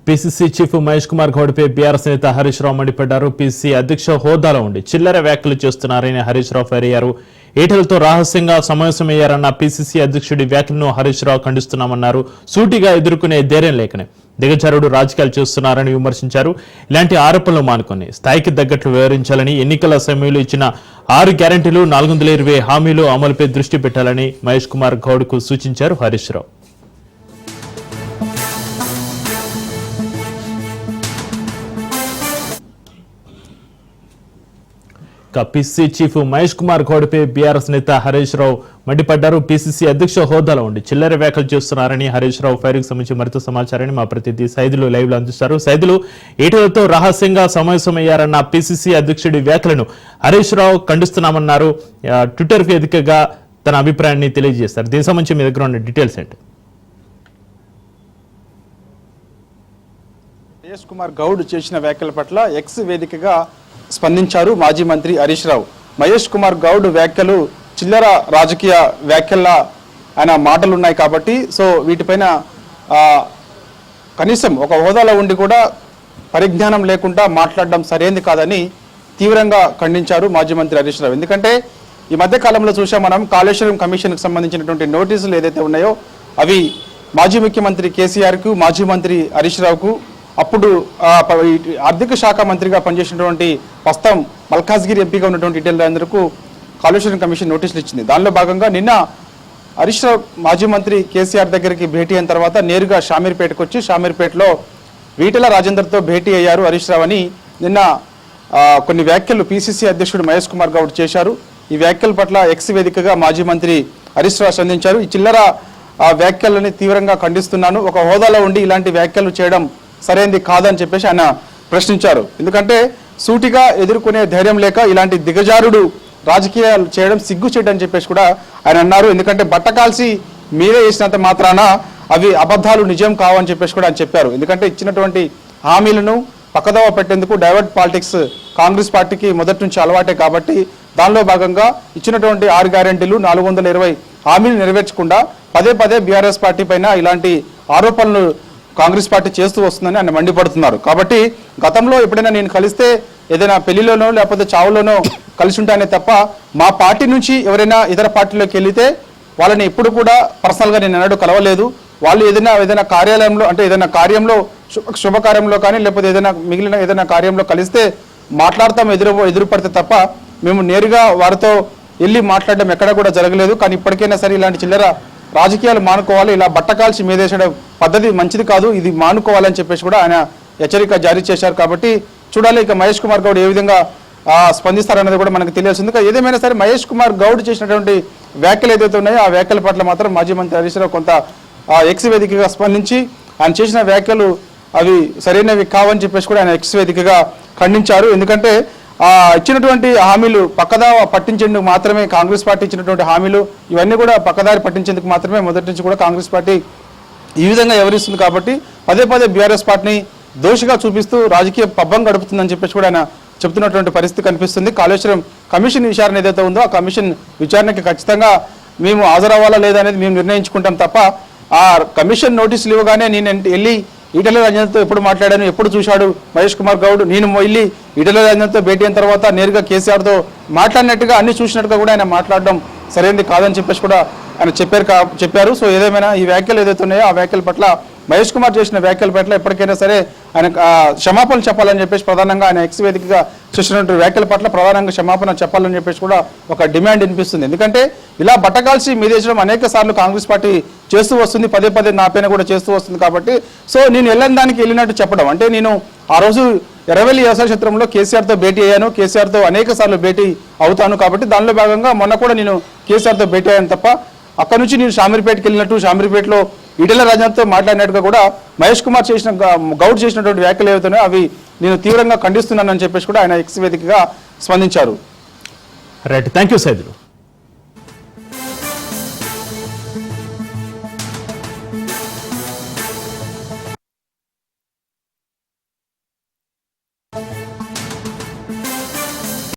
PCC chief Mahesh Kumar గౌడ్పై బీఆర్ఎస్ నేత హరీష్ రావు మండిపడ్డారు. పీసీసీ అధ్యక్ష హోదాలో ఉండి చిల్లర వ్యాఖ్యలు చేస్తున్నారని హరీష్ రావు ఫైర్ అయ్యారు. ఈటలతో రహస్యంగా సమావేశమయ్యారన్న పీసీసీ అధ్యక్షుడి వ్యాఖ్యలను హరీష్ రావు ఖండిస్తున్నామన్నారు. సూటిగా ఎదుర్కొనే ధైర్యం లేకనే దిగజారుడు రాజకీయాలు చేస్తున్నారని విమర్శించారు. ఇలాంటి ఆరోపణలు మానుకొని స్థాయికి తగ్గట్లు వివరించాలని, ఎన్నికల సమయంలో ఇచ్చిన 6 గ్యారెంటీలు 420 హామీలు అమలుపై దృష్టి పెట్టాలని మహేష్ కుమార్ గౌడ్కు సూచించారు హరీష్ రావు. పీసీసీ చీఫ్ మహేష్ కుమార్ గౌడ్పై బీఆర్ఎస్ నేత హరీష్ రావు మండిపడ్డారు. పీసీసీ అధ్యక్ష హోదాలో ఉండి చిల్లర వ్యాఖ్యలు చేస్తున్నారని హరీష్ రావు ఫైర్కి సంబంధించి మరింత సమాచారాన్ని మా ప్రతినిధి సైదులు లైవ్ లో అందిస్తారు. సైదులు, ఈటలతో రహస్యంగా సమావేశమయ్యారన్న పీసీసీ అధ్యక్షుడి వ్యాఖ్యలను హరీష్ రావు ఖండిస్తున్నామన్నారు. ట్విట్టర్ వేదికగా తన అభిప్రాయాన్ని తెలియజేస్తారు. దీనికి సంబంధించి మీ దగ్గర ఉన్న డీటెయిల్స్ ఏంటి? మహేష్ కుమార్ గౌడ్ చేసిన వ్యాఖ్యల పట్ల ఎక్స్ వేదికగా స్పందించారు మాజీ మంత్రి హరీష్ రావు. మహేష్ కుమార్ గౌడ్ వ్యాఖ్యలు చిల్లర రాజకీయ వ్యాఖ్యల్లా ఆయన మాటలు ఉన్నాయి కాబట్టి సో వీటిపైన కనీసం ఒక హోదాలో ఉండి కూడా పరిజ్ఞానం లేకుండా మాట్లాడడం సరైనది కాదని తీవ్రంగా ఖండించారు మాజీ మంత్రి హరీష్ రావు. ఎందుకంటే ఈ మధ్య కాలంలో చూసాం మనం, కాళేశ్వరం కమిషన్కు సంబంధించినటువంటి నోటీసులు ఏదైతే ఉన్నాయో అవి మాజీ ముఖ్యమంత్రి కేసీఆర్కు, మాజీ మంత్రి హరీష్ రావుకు, అప్పుడు ఆర్థిక శాఖ మంత్రిగా పనిచేసినటువంటి ప్రస్తుతం మల్కాజ్గిరి ఎంపీగా ఉన్నటువంటి ఈటెలకు కాళేశ్వరం కమిషన్ నోటీసులు ఇచ్చింది. దానిలో భాగంగా నిన్న హరీష్ రావు మాజీ మంత్రి కేసీఆర్ దగ్గరికి భేటీ అయిన తర్వాత నేరుగా షామీర్పేటకు వచ్చి షామీర్పేటలో ఈటెల రాజేందర్తో భేటీ అయ్యారు హరీష్ రావు అని నిన్న కొన్ని వ్యాఖ్యలు పీసీసీ అధ్యక్షుడు మహేష్ కుమార్ గౌడ్ చేశారు. ఈ వ్యాఖ్యల పట్ల ఎక్స్ వేదికగా మాజీ మంత్రి హరీష్ రావు స్పందించారు. ఈ చిల్లర వ్యాఖ్యలని తీవ్రంగా ఖండిస్తున్నాను. ఒక హోదాలో ఉండి ఇలాంటి వ్యాఖ్యలు చేయడం సరైనది కాదని చెప్పేసి ఆయన ప్రశ్నించారు. ఎందుకంటే సూటిగా ఎదుర్కొనే ధైర్యం లేక ఇలాంటి దిగజారుడు రాజకీయాలు చేయడం సిగ్గు చేయడం చెప్పేసి కూడా ఆయన అన్నారు. ఎందుకంటే బట్ట కాల్సి మీరే వేసినంత మాత్రాన అవి అబద్ధాలు నిజం కావని చెప్పేసి కూడా ఆయన చెప్పారు. ఎందుకంటే ఇచ్చినటువంటి హామీలను పక్కదోవ పెట్టేందుకు డైవర్ట్ పాలిటిక్స్ కాంగ్రెస్ పార్టీకి మొదటి నుంచి అలవాటే కాబట్టి దానిలో భాగంగా ఇచ్చినటువంటి 6 గ్యారెంటీలు 420 హామీలు నెరవేర్చకుండా పదే పదే బీఆర్ఎస్ పార్టీ పైన ఇలాంటి ఆరోపణలు కాంగ్రెస్ పార్టీ చేస్తూ వస్తుందని ఆయన మండిపడుతున్నారు. కాబట్టి గతంలో ఎప్పుడైనా నేను కలిస్తే ఏదైనా పెళ్లిలోనో లేకపోతే చావులోనో కలిసి ఉంటానే తప్ప మా పార్టీ నుంచి ఎవరైనా ఇతర పార్టీలోకి వెళితే వాళ్ళని ఎప్పుడు కూడా పర్సనల్గా నేను ఎన్నడూ కలవలేదు. వాళ్ళు ఏదైనా కార్యాలయంలో అంటే ఏదైనా కార్యంలో శుభకార్యంలో కానీ లేకపోతే మిగిలిన ఏదైనా కార్యంలో కలిస్తే మాట్లాడతాం ఎదురుపడితే తప్ప మేము నేరుగా వారితో వెళ్ళి మాట్లాడడం ఎక్కడ కూడా జరగలేదు. కానీ ఇప్పటికైనా సరే ఇలాంటి చిల్లర రాజకీయాలు మానుకోవాలి, ఇలా బట్టకాల్చి మీదేసడం పద్ధతి మంచిది కాదు, ఇది మానుకోవాలని చెప్పేసి కూడా ఆయన హెచ్చరిక జారీ చేశారు. కాబట్టి చూడాలి ఇక మహేష్ కుమార్ గౌడ్ ఏ విధంగా స్పందిస్తారనేది కూడా మనకు తెలియాల్సింది. ఏదేమైనా సరే మహేష్ కుమార్ గౌడ్ చేసినటువంటి వ్యాఖ్యలు ఏదైతే ఉన్నాయో ఆ వ్యాఖ్యల పట్ల మాత్రం మాజీ మంత్రి హరీష్ రావు కొంత ఎక్స్ వేదికగా స్పందించి ఆయన చేసిన వ్యాఖ్యలు అవి సరైనవి కావని చెప్పేసి కూడా ఆయన ఎక్స్ వేదికగా ఖండించారు. ఎందుకంటే ఇచ్చినటువంటి హామీలు పక్కదారి పట్టించేందుకు మాత్రమే కాంగ్రెస్ పార్టీ ఇచ్చినటువంటి హామీలు ఇవన్నీ కూడా పక్కదారి పట్టించేందుకు మాత్రమే మొదటి నుంచి కూడా కాంగ్రెస్ పార్టీ ఈ విధంగా వ్యవహరిస్తుంది. కాబట్టి పదే పదే బీఆర్ఎస్ పార్టీని దోషిగా చూపిస్తూ రాజకీయ పబ్బం గడుపుతుందని చెప్పేసి కూడా ఆయన చెబుతున్నటువంటి పరిస్థితి కనిపిస్తుంది. కాళేశ్వరం కమిషన్ విచారణ ఏదైతే ఉందో ఆ కమిషన్ విచారణకి ఖచ్చితంగా మేము హాజరవ్వాలా లేదా అనేది మేము నిర్ణయించుకుంటాం తప్ప ఆ కమిషన్ నోటీసులు ఇవ్వగానే నేను వెళ్ళి ఈటెల రాజేందర్తో ఎప్పుడు మాట్లాడాను, ఎప్పుడు చూశాడు మహేష్ కుమార్ గౌడ్, నేను వెళ్ళి ఈటెల రాజేందర్తో భేటీ అయిన తర్వాత నేరుగా కేసీఆర్తో మాట్లాడినట్టుగా అన్ని చూసినట్టుగా కూడా ఆయన మాట్లాడడం సరైనది కాదని చెప్పేసి కూడా ఆయన చెప్పారు. సో ఏదేమైనా ఈ వ్యాఖ్యలు ఏదైతే ఉన్నాయో ఆ వ్యాఖ్యల పట్ల మహేష్ కుమార్ చేసిన వ్యాఖ్యల పట్ల ఎప్పటికైనా సరే ఆయన క్షమాపణలు చెప్పాలని చెప్పేసి ప్రధానంగా ఆయన ఎక్స్ వేదికగా చేసినటువంటి వ్యాఖ్యల పట్ల ప్రధానంగా క్షమాపణ చెప్పాలని చెప్పేసి కూడా ఒక డిమాండ్ వినిపిస్తుంది. ఎందుకంటే ఇలా బట్టకాల్సి మీదేసడం అనేక సార్లు కాంగ్రెస్ పార్టీ చేస్తూ వస్తుంది, పదే పదే నా పైన కూడా చేస్తూ వస్తుంది. కాబట్టి సో నేను వెళ్ళని దానికి వెళ్ళినట్టు చెప్పడం అంటే నేను ఆ రోజు ఎర్రవెల్లి వ్యవసాయ క్షేత్రంలో కేసీఆర్తో భేటీ అయ్యాను, కేసీఆర్తో అనేక సార్లు భేటీ అవుతాను. కాబట్టి దానిలో భాగంగా మొన్న కూడా నేను కేసీఆర్తో భేటీ అయ్యాను తప్ప అక్కడ నుంచి నేను షామీర్పేటకి వెళ్ళినట్టు షామీర్పేటలో ఈటెల రాజేందర్తో మాట్లాడినట్టుగా కూడా మహేష్ కుమార్ గౌడ్ చేసినటువంటి వ్యాఖ్యలు ఏవైతున్నాయో అవి నేను తీవ్రంగా ఖండిస్తున్నానని చెప్పేసి కూడా ఆయన ఎక్స్ వేదికగా స్పందించారు. Right, thank you Saidulu.